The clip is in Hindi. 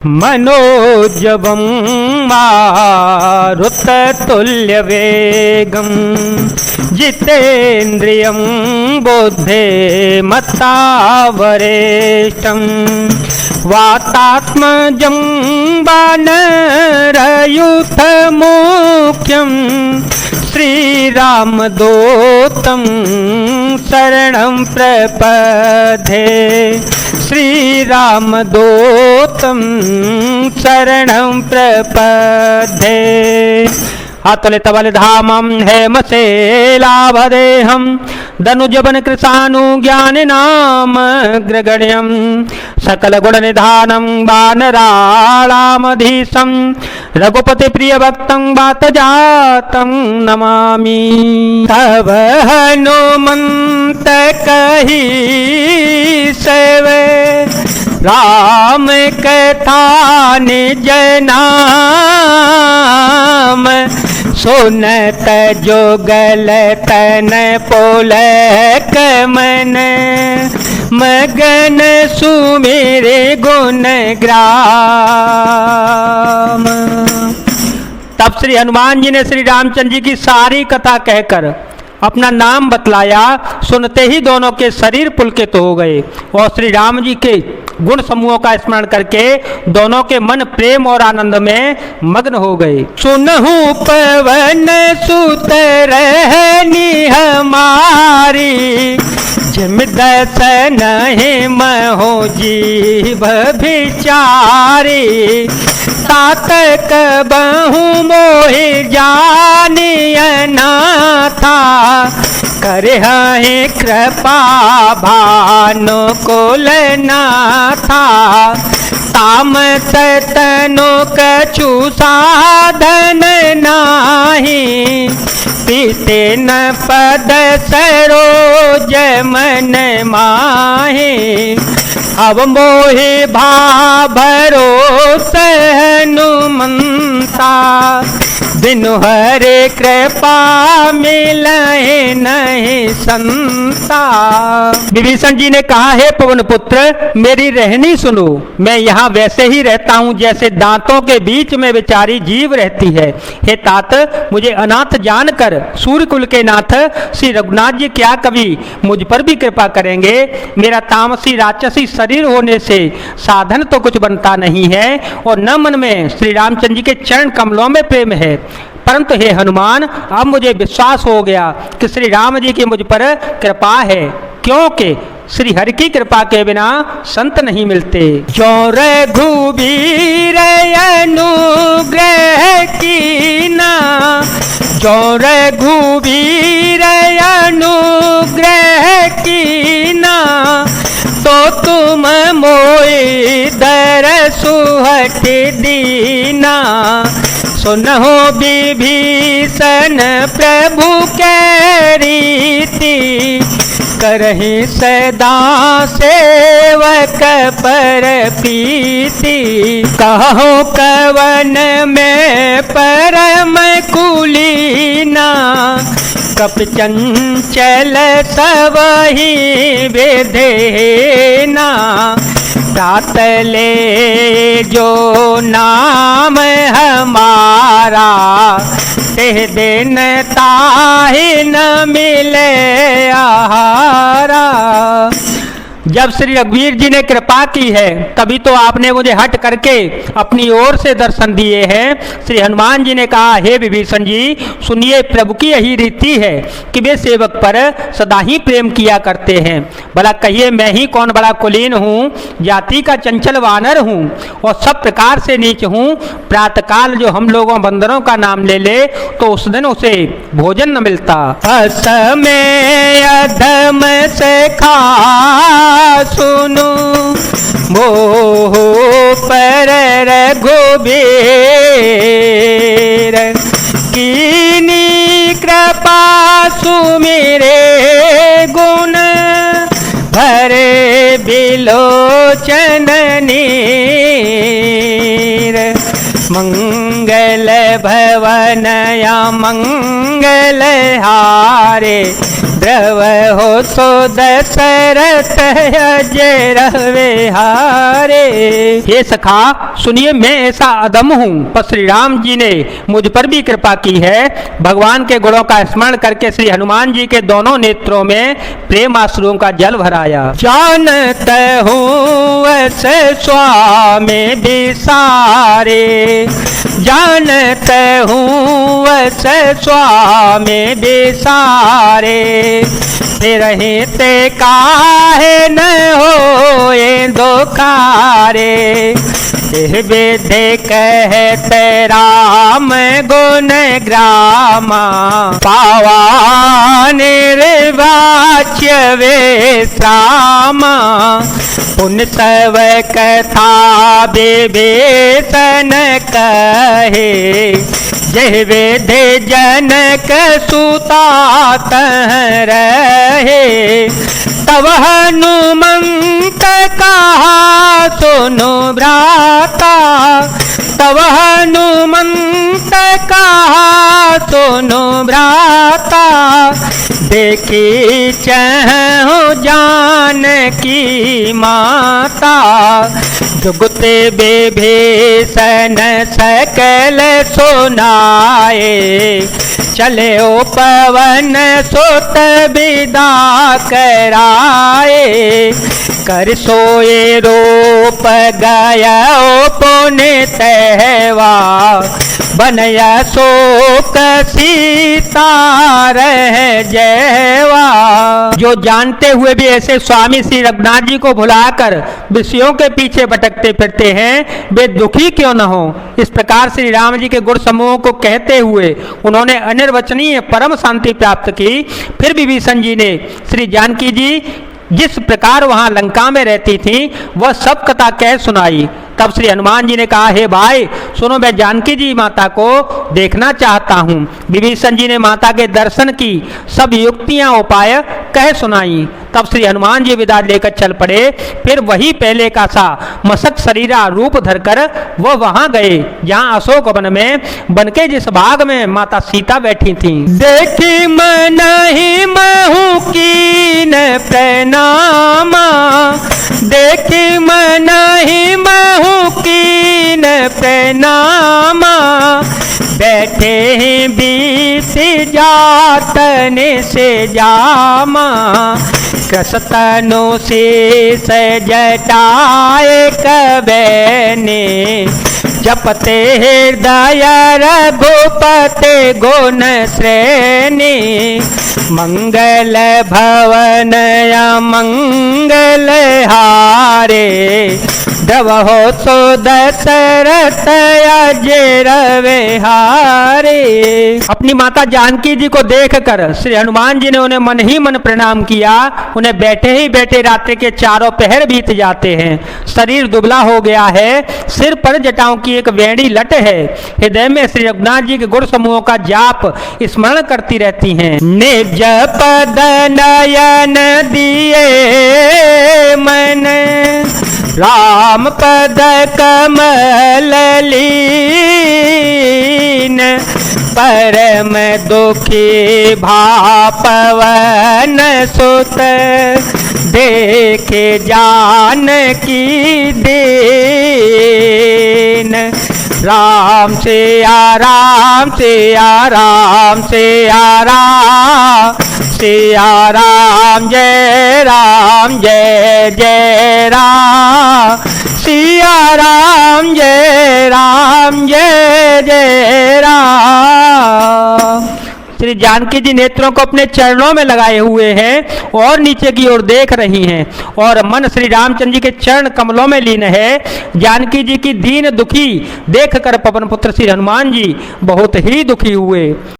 मनोजवं मारुततुल्यवेगं जितेन्द्रियं बुद्धिमतावरेष्ठं वातात्मजं वानरयूथमुख्यं श्रीरामदूतं शरणं प्रपद्ये। श्रीरामदूतं शरणं प्रपद्ये। अतुलितबलधामं हेमशैलाभदेहं दनुजवनकृशानुज्ञानिनामग्रगण्यं सकलगुणनिधानं वानराणामधीशं रघुपतिप्रियभक्तं वातजातं नमामि। तव हनुमन्त कहि सेवे राम कथा निज नाम सुनत जोगल तन पुलक मन मगन सुमेरे गुण ग्राम। तब श्री हनुमान जी ने श्री रामचंद्र जी की सारी कथा कहकर अपना नाम बतलाया। सुनते ही दोनों के शरीर पुलकित हो गए और श्री राम जी के गुण समूहों का स्मरण करके दोनों के मन प्रेम और आनंद में मग्न हो गए। सुनहु पवन सुत रहनी हमारी जिम दसन महो जीव बिचारी तातक बहु मोहि जानियना था करे है कृपा भानु कुलनाथा ताम तनु कछु साधन नाही पीते न पद सरोज मन माहे अब मोहि भा भरोस हनुमंता बिनु हरे कृपा मिलहि नहीं संता। विभीषण जी ने कहा, हे पवन पुत्र मेरी रहनी सुनो। मैं यहाँ वैसे ही रहता हूँ जैसे दांतों के बीच में बेचारी जीव रहती है। हे तात मुझे अनाथ जानकर सूर्यकुल के नाथ श्री रघुनाथ जी क्या कभी मुझ पर भी कृपा करेंगे? मेरा तामसी राक्षसी शरीर होने से साधन तो कुछ बनता नहीं है और न मन में श्री रामचंद्र जी के चरण कमलों में प्रेम है। परंतु हे हनुमान अब मुझे विश्वास हो गया कि श्री राम जी की मुझ पर कृपा है, क्योंकि श्री हरि की कृपा के बिना संत नहीं मिलते। जो रघुबीर अनुग्रह कीना जो रघुबीर अनुग्रह कीना तो तुम मोहि दरसु हठ दीना। सुनहो विभीषण प्रभु के रीति करहि सदा सेवक पर प्रीति। कहो कवन में परम कुलीना कप चंचल सबहि विधेना। तातले जो नाम हमारा ते दिन ताहि न मिले आहारा। जब श्री रघुवीर जी ने कृपा की है तभी तो आपने मुझे हट करके अपनी ओर से दर्शन दिए हैं। श्री हनुमान जी ने कहा, हे विभीषण जी सुनिए, प्रभु की यही रीति है कि वे सेवक पर सदा ही प्रेम किया करते हैं। भला कहिए मैं ही कौन बड़ा कुलीन हूँ, जाति का चंचल वानर हूँ और सब प्रकार से नीच हूँ। प्रातःकाल जो हम लोगों बंदरों का नाम ले ले तो उस दिन उसे भोजन न मिलता। असमय अधम से खा सुनो मोह पर रघुबीर कीनी कृपा सुमिरे गुण भरे बिलोचन नीर। मंगल भवन मंगल हारे, द्रव हो सो दशरथ अजय रवे हारे। हे सखा सुनिए, मैं ऐसा अधम हूँ, पर श्री राम जी ने मुझ पर भी कृपा की है। भगवान के गुणों का स्मरण करके श्री हनुमान जी के दोनों नेत्रों में प्रेम आंसुओं का जल भराया। जानत हूँ ऐसे स्वामी बिसारे, जानत हूँ ऐसे स्वामी बिसारे, फिर ते काहे न होए दुखारे। विधि कहते राम गुण ग्रामा, पावा निर्वाच्य विश्रामा। पुन सब कथा विभीषण कहे, जय विधि जनक सुता तह रहे। तब हनुमंत कहा सुनो भ्राता, तब हनुमंत कहा सुनो भ्राता। देखी चहु जानकी माता, जुगते विभीषण सकल सुनाए। चले ओ पवन सुत विदा कराए, कर सोए रूप गया पुण्य तहवा। बनया शोक सीता रह जयवा। जो जानते हुए भी ऐसे स्वामी श्री रघुनाथ जी को भुलाकर विषयों के पीछे भटकते फिरते हैं, वे दुखी क्यों न हो। इस प्रकार श्री राम जी के गुण समूहों को कहते हुए उन्होंने अनिर्वचनीय परम शांति प्राप्त की। फिर विभीषण जी ने श्री जानकी जी जिस प्रकार वहां लंका में रहती थी वह सब कथा कह सुनाई। तब श्री हनुमान जी ने कहा, हे भाई सुनो, मैं जानकी जी माता को देखना चाहता हूँ। विभीषण जी ने माता के दर्शन की सब युक्तियां उपाय कह सुनाई। तब श्री हनुमान जी विदा लेकर चल पड़े। फिर वही पहले का सा मसक शरीरा रूप धरकर वह वहां गए जहाँ अशोक वन में बन के जिस भाग में माता सीता बैठी थी। देखी मन ही महू कीन प्रणामा, देखी मन ही महू कीन प्रणामा। बैठे ही बीत जातन से जामा, कृषतनु शीस जटाए कबैने। जपते हृदय रघुपति गुण श्रेणी, मंगल भवन मंगल हारे। द्रव हो सो दशरथ अजय रवे हारे। अपनी माता जानकी जी को देखकर श्री हनुमान जी ने उन्हें मन ही मन प्रणाम किया। उन्हें बैठे ही बैठे रात्रि के चारों पहर बीत जाते हैं। शरीर दुबला हो गया है, सिर पर जटाओं की एक वेणी लट है। हृदय में श्री रघुनाथ जी के गुण समूहों का जाप स्मरण करती रहती हैं। निज पद नयन दिए मन, राम पद कमल लीन। परम दुखी भापवन सुत, देखे जानकी दीन। राम सिया राम सिया राम सिया राम, सिया राम जय जय राम। सिया राम जय जय राम। श्री जानकी जी नेत्रों को अपने चरणों में लगाए हुए हैं और नीचे की ओर देख रही हैं और मन श्री रामचंद्र जी के चरण कमलों में लीन है। जानकी जी की दीन दुखी देखकर पवन पुत्र श्री हनुमान जी बहुत ही दुखी हुए।